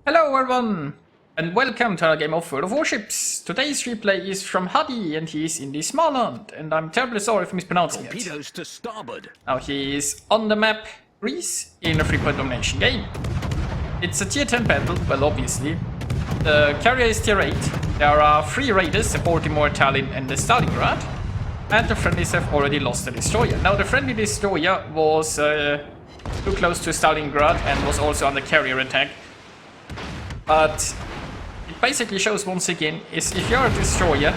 Hello everyone, and welcome to our game of World of Warships. Today's replay is from Hadi, and he is in the Småland, and I'm terribly sorry for mispronouncing it. Torpedoes to starboard. Now he is on the map Greece in a 3-point domination game. It's a tier 10 battle, well obviously. The carrier is tier 8, there are 3 raiders, the Baltimore, Tallinn and the Stalingrad, and the friendlies have already lost the destroyer. Now the friendly destroyer was too close to Stalingrad and was also under carrier attack. But it basically shows once again is if you're a destroyer,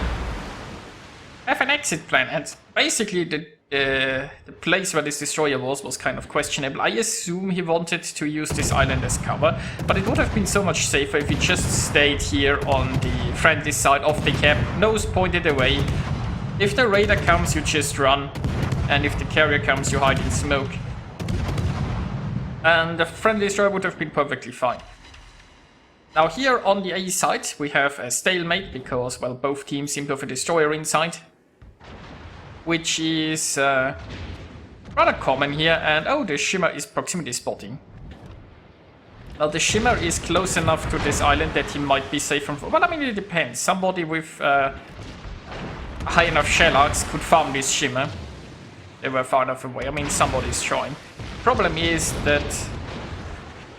have an exit plan. And basically the place where this destroyer was kind of questionable. I assume he wanted to use this island as cover, but it would have been so much safer if he just stayed here on the friendly side of the cap, nose pointed away. If the raider comes, you just run, and if the carrier comes, you hide in smoke. And the friendly destroyer would have been perfectly fine. Now here on the A side we have a stalemate because, well, both teams seem to have a destroyer inside. Which is rather common here, and oh, the shimmer is proximity spotting. Well, the shimmer is close enough to this island that he might be safe from... Well, I mean, it depends. Somebody with high enough shell arcs could farm this shimmer. They were far enough away. I mean, somebody's trying. Problem is that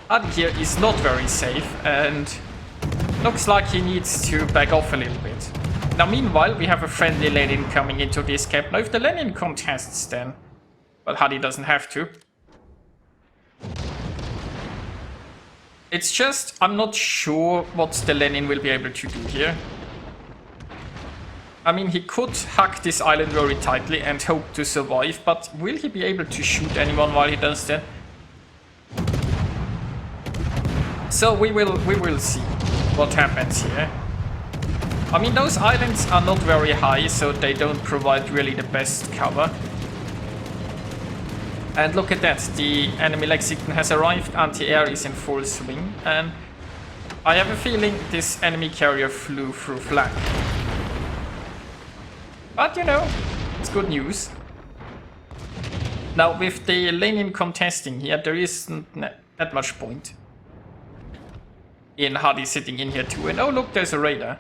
Hadi here is not very safe, and looks like he needs to back off a little bit. Now meanwhile we have a friendly Lenin coming into this cap. Now if the Lenin contests, then well, Hadi doesn't have to. It's just I'm not sure what the Lenin will be able to do here. I mean, he could hack this island very tightly and hope to survive, but will he be able to shoot anyone while he does that? So we will see what happens here. I mean, those islands are not very high, so they don't provide really the best cover. And look at that, the enemy lexicon has arrived, anti-air is in full swing, and I have a feeling this enemy carrier flew through flag. But you know, it's good news. Now with the Lenin contesting here, there isn't that much point in Hadi sitting in here too. And oh look, there's a raider.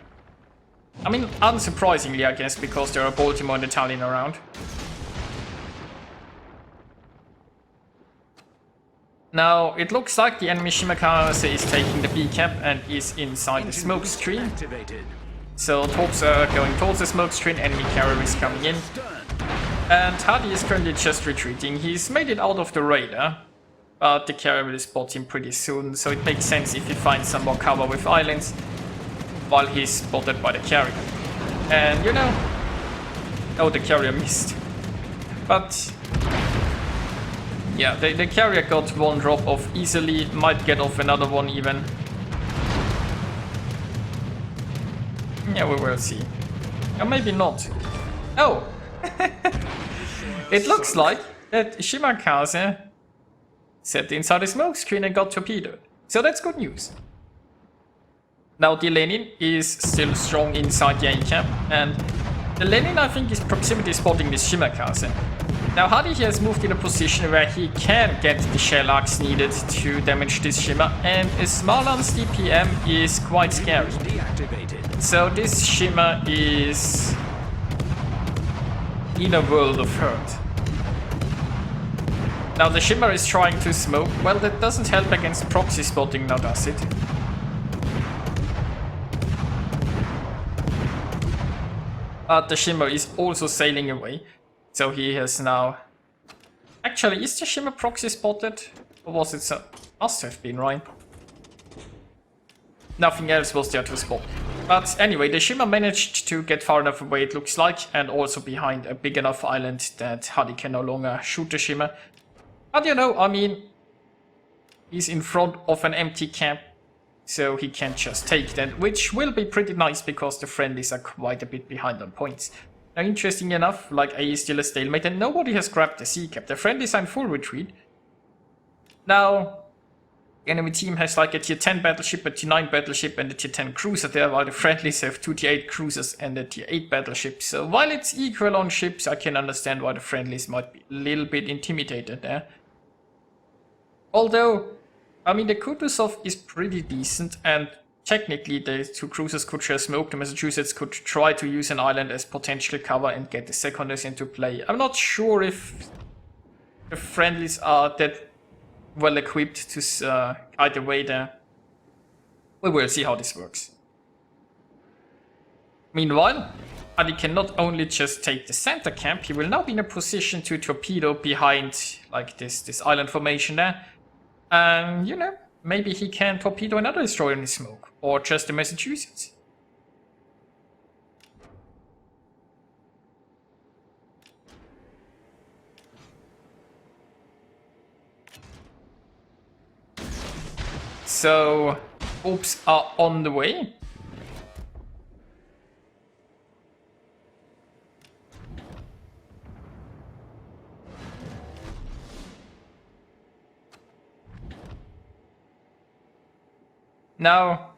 I mean, unsurprisingly I guess, because there are Baltimore and Tallinn around. Now it looks like the enemy Shimakaze is taking the B cap and is inside the smoke screen. So torps are going towards the smoke screen, enemy carrier is coming in. And Hadi is currently just retreating. He's made it out of the radar, but the carrier will spot him pretty soon, so it makes sense if he finds some more cover with islands while he's spotted by the carrier. And you know, oh, the carrier missed. But yeah, the carrier got one drop off easily, might get off another one even. Yeah, we will see. Or maybe not. Oh! It looks like that Shimakaze set inside the smoke screen and got torpedoed. So that's good news. Now the Lenin is still strong inside the A-cap, and the Lenin I think is proximity spotting this Shimakaze. Now Hadi here has moved in a position where he can get the shell arcs needed to damage this shimmer, and Småland's DPM is quite scary. So this shimmer is in a world of hurt. Now the shimmer is trying to smoke. Well, that doesn't help against proxy spotting now, does it? But the shimmer is also sailing away. So he has now... Actually, is the shimmer proxy spotted? Or was it so? Must have been, right? Nothing else was there to spot. But anyway, the shimmer managed to get far enough away, it looks like, and also behind a big enough island that Hadi can no longer shoot the shimmer. But you know, I mean, he's in front of an empty cap, so he can just take that, which will be pretty nice because the friendlies are quite a bit behind on points. Now, interesting enough, like A is still a stalemate and nobody has grabbed the C cap. The friendlies are in full retreat. Now, the enemy team has like a tier 10 battleship, a tier 9 battleship and a tier 10 cruiser there, while the friendlies have 2 tier 8 cruisers and a tier 8 battleship. So while it's equal on ships, I can understand why the friendlies might be a little bit intimidated there. Although, I mean, the Kutuzov is pretty decent, and technically the two cruisers could share smoke. The Massachusetts could try to use an island as potential cover and get the seconders into play. I'm not sure if the friendlies are that well equipped to either way there. We will see how this works. Meanwhile, Adi can not only just take the center camp, he will now be in a position to torpedo behind like this island formation there. And, you know, maybe he can torpedo another destroyer in the smoke, or just the Massachusetts. So, hopes are on the way. Now,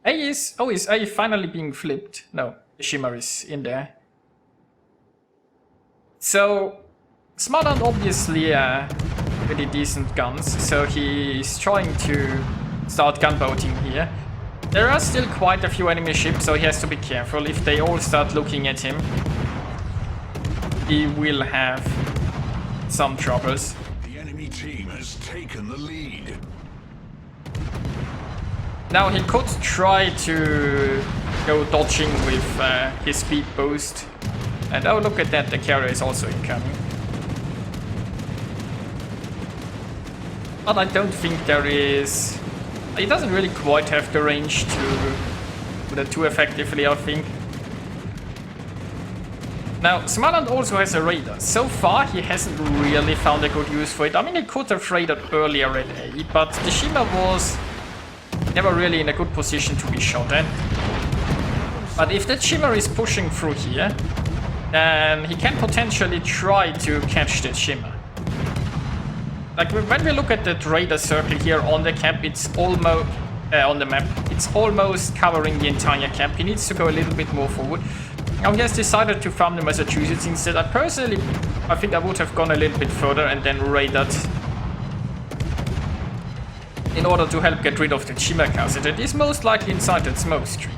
is A finally being flipped? No, the Shimmer is in there. So, Småland obviously pretty decent guns, so he is trying to start gunboating here. There are still quite a few enemy ships, so he has to be careful. If they all start looking at him, he will have some troubles. The enemy team has taken the lead. Now he could try to go dodging with his speed boost. And oh, look at that, the carrier is also incoming. But I don't think there is... He doesn't really quite have the range to do that too effectively, I think. Now, Småland also has a radar. So far, he hasn't really found a good use for it. I mean, he could have raided earlier at A, but the Shimmer was never really in a good position to be shot at. But if that Shimmer is pushing through here, then he can potentially try to catch that Shimmer. Like when we look at that radar circle here on the camp, it's almost on the map. It's almost covering the entire camp. He needs to go a little bit more forward. Now he has decided to farm the Massachusetts instead. I think I would have gone a little bit further and then raided in order to help get rid of the Shimmer castle that is most likely inside that smoke screen.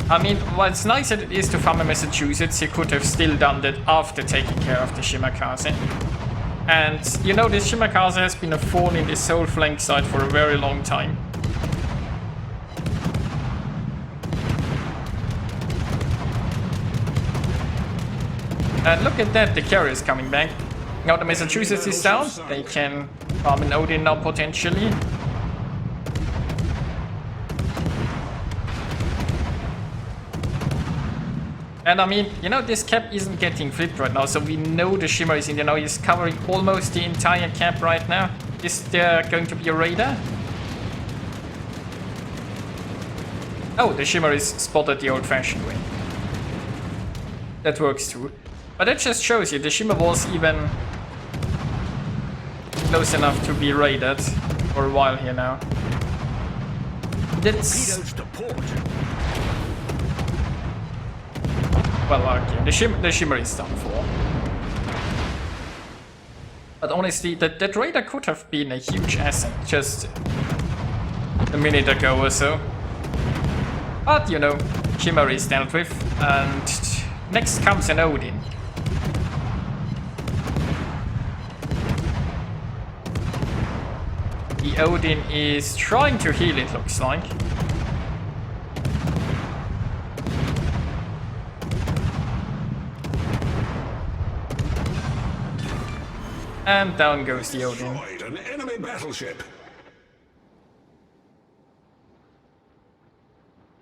I mean, while it's nice that it is to farm a Massachusetts, he could have still done that after taking care of the Shimmer castle. And, you know, this Shimmer castle has been a thorn in this whole flank side for a very long time. And look at that, the carrier is coming back. Now the Massachusetts is down, they can farm an Odin now potentially. And I mean, you know, this cap isn't getting flipped right now, so we know the Shimmer is in there now. He's covering almost the entire cap right now. Is there going to be a radar? Oh, the Shimmer is spotted the old-fashioned way. That works too. But that just shows you, the Shimmer was even close enough to be raided for a while here now. That's... Well, okay, the Shimmer is done for. But honestly, that radar could have been a huge asset just a minute ago or so. But, you know, Shimmer is dealt with, and next comes an Odin. The Odin is trying to heal, it looks like. And down goes the Odin. An enemy battleship.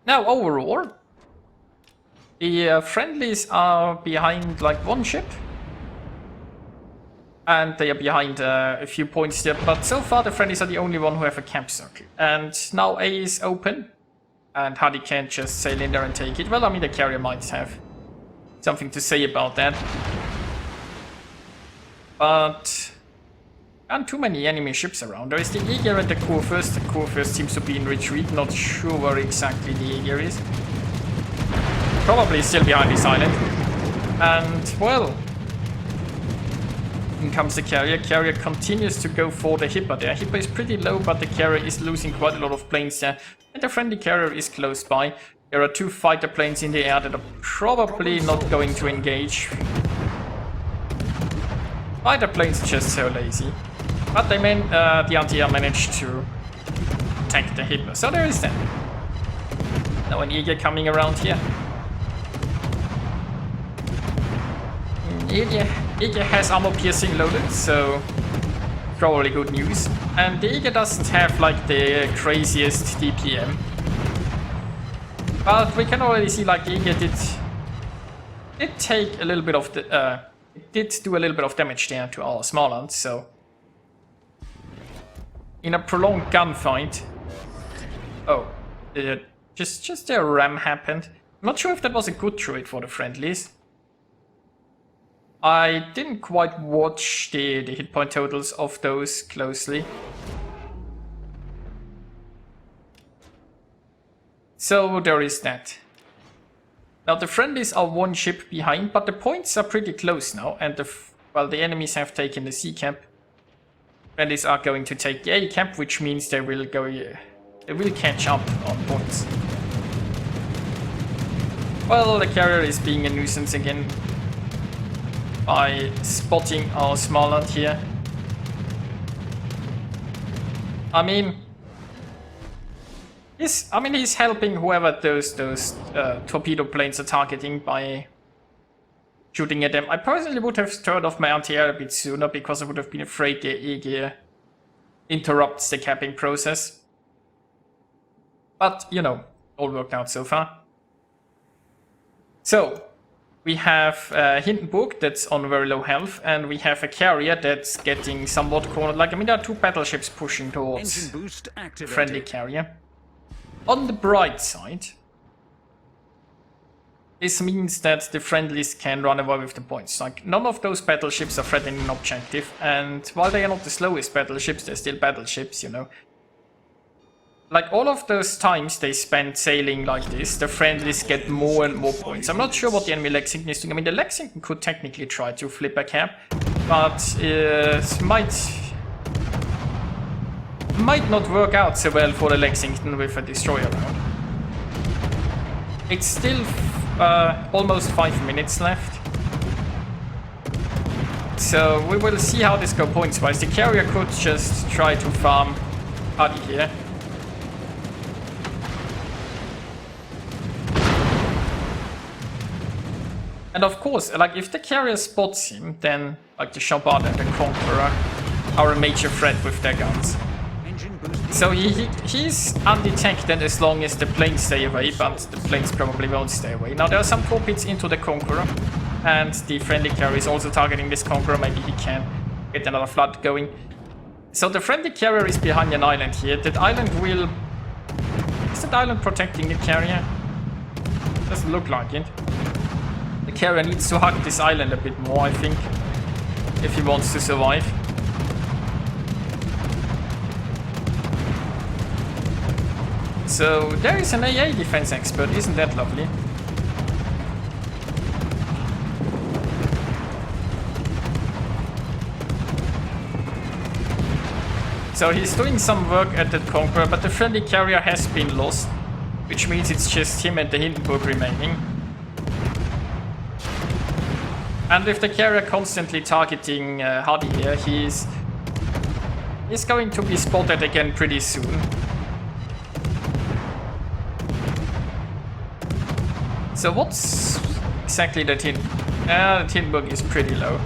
Now overall, the friendlies are behind like one ship. And they are behind a few points there, but so far the friendlies are the only one who have a camp circle. And now A is open, and Hadi can't just sail in there and take it. Well, I mean, the carrier might have something to say about that. But aren't too many enemy ships around. There is the Aegir and the Kurfürst. The Kurfürst seems to be in retreat, not sure where exactly the Aegir is. Probably still behind this island. And, well, in comes the carrier. Carrier continues to go for the Hipper there. Hipper is pretty low, but the carrier is losing quite a lot of planes there. And the friendly carrier is close by. There are 2 fighter planes in the air that are probably not going to engage. Fighter planes are just so lazy. But the anti-air managed to attack the Hipper. So there is that. Now an Eagle coming around here. Eagle has armor piercing loaded, so probably good news. And the Eagle doesn't have like the craziest DPM. But we can already see like the Eagle did take a little bit of the it did do a little bit of damage there to our Småland, so in a prolonged gunfight. Oh, just a ram happened. I'm not sure if that was a good trade for the friendlies. I didn't quite watch the hit point totals of those closely. So there is that. Now the friendlies are 1 ship behind, but the points are pretty close now, and the enemies have taken the C camp. Friendlies are going to take the A camp, which means they will catch up on points. Well, the carrier is being a nuisance again by spotting our Småland here. I mean, he's helping whoever those torpedo planes are targeting by shooting at them. I personally would have turned off my anti-air a bit sooner because I would have been afraid the EG interrupts the capping process. But, you know, all worked out so far. So, we have Hindenburg that's on very low health, and we have a carrier that's getting somewhat cornered. Like, I mean, there are 2 battleships pushing towards friendly carrier. On the bright side, this means that the friendlies can run away with the points. Like, none of those battleships are threatening an objective, and while they are not the slowest battleships, they're still battleships, you know. Like, all of those times they spend sailing like this, the friendlies get more and more points. I'm not sure what the enemy Lexington is doing. I mean, the Lexington could technically try to flip a cap, but it might not work out so well for the Lexington with a destroyer around. It's still almost 5 minutes left. So we will see how this goes points-wise. The carrier could just try to farm Huddy here. And of course, like, if the carrier spots him, then like the Chambard and the Conqueror are a major threat with their guns. So he's undetected as long as the planes stay away, but the planes probably won't stay away. Now there are some torpedoes into the Conqueror, and the friendly carrier is also targeting this Conqueror. Maybe he can get another flood going. So the friendly carrier is behind an island here. That island will... Is that island protecting the carrier? Doesn't look like it. The carrier needs to hug this island a bit more, I think, if he wants to survive. So there is an AA defense expert, isn't that lovely? So he's doing some work at that Conqueror, but the friendly carrier has been lost, which means it's just him and the Hindenburg remaining. And with the carrier constantly targeting Huddy here, he's going to be spotted again pretty soon. So what's exactly the the Hindenburg is pretty low.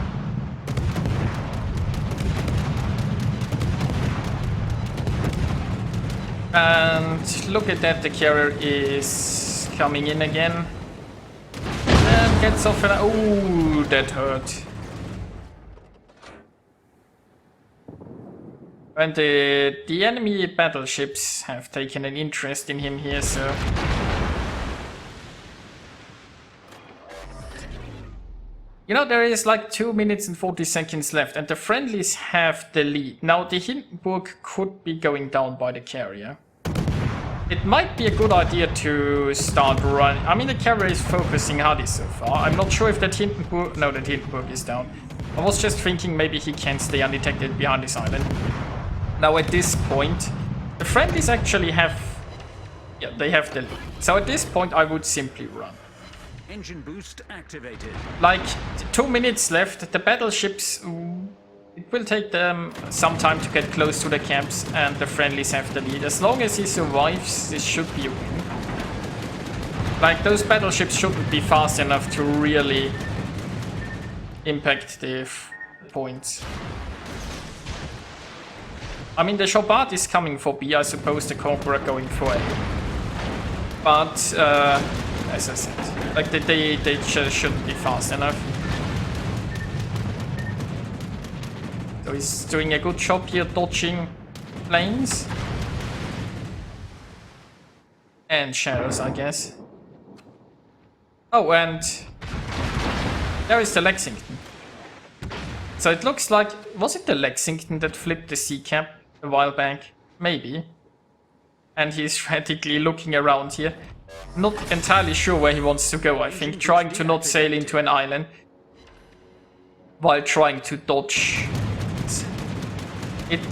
And look at that, the carrier is coming in again. And gets off and... Oh, that hurt. And the enemy battleships have taken an interest in him here, so... You know, there is like 2 minutes and 40 seconds left, and the friendlies have the lead. Now, the Hindenburg could be going down by the carrier. it might be a good idea to start running. I mean, the carrier is focusing hardy so far. I'm not sure if that Hindenburg... No, that Hindenburg is down. I was just thinking maybe he can stay undetected behind this island. Now at this point, the friendlies actually have... Yeah, they have the lead. So at this point, I would simply run. Engine boost activated. Like, 2 minutes left. The battleships... It will take them some time to get close to the camps, and the friendlies have the lead. As long as he survives, this should be a win. Like, those battleships shouldn't be fast enough to really impact the points. I mean, the Chopard is coming for B, I suppose the Conqueror going for A. But, as I said, like, they just shouldn't be fast enough. So he's doing a good job here dodging planes. And shadows, I guess. Oh, and there is the Lexington. So it looks like... Was it the Lexington that flipped the sea cap a while back? Maybe. And he's frantically looking around here. Not entirely sure where he wants to go, I think. Trying to not sail into an island. While trying to dodge...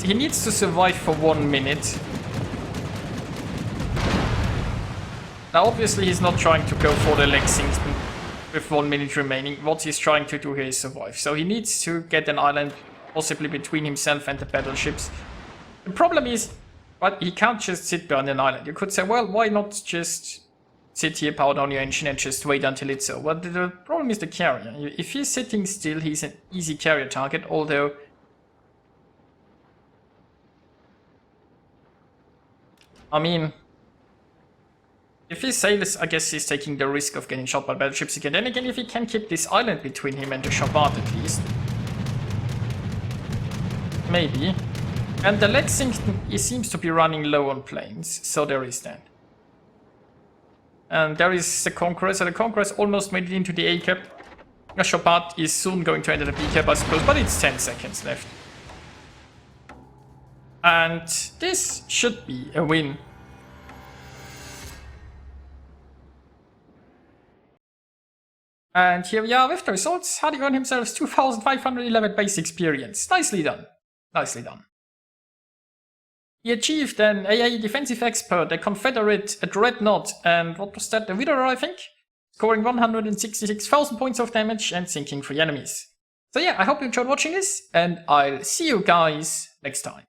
He needs to survive for 1 minute. Now obviously he's not trying to go for the Lexington with 1 minute remaining. What he's trying to do here is survive. So he needs to get an island possibly between himself and the battleships. The problem is, but he can't just sit behind an island. You could say, well, why not just sit here, power down your engine and just wait until it's over. But the problem is the carrier. If he's sitting still, he's an easy carrier target, although... I mean, if he sails, I guess he's taking the risk of getting shot by battleships again. Then again, if he can keep this island between him and the Chopard at least. Maybe. And the Lexington, he seems to be running low on planes, so there is that. And there is the Conqueror, so the Conqueror's almost made it into the A cap. The Chopard is soon going to enter the B cap, I suppose, but it's 10 seconds left. And this should be a win. And here we are with the results. Hardy earned himself 2,511 base experience. Nicely done. Nicely done. He achieved an AA defensive expert, a Confederate, a Dreadnought, and what was that? A Widower, I think? Scoring 166,000 points of damage and sinking 3 enemies. So yeah, I hope you enjoyed watching this, and I'll see you guys next time.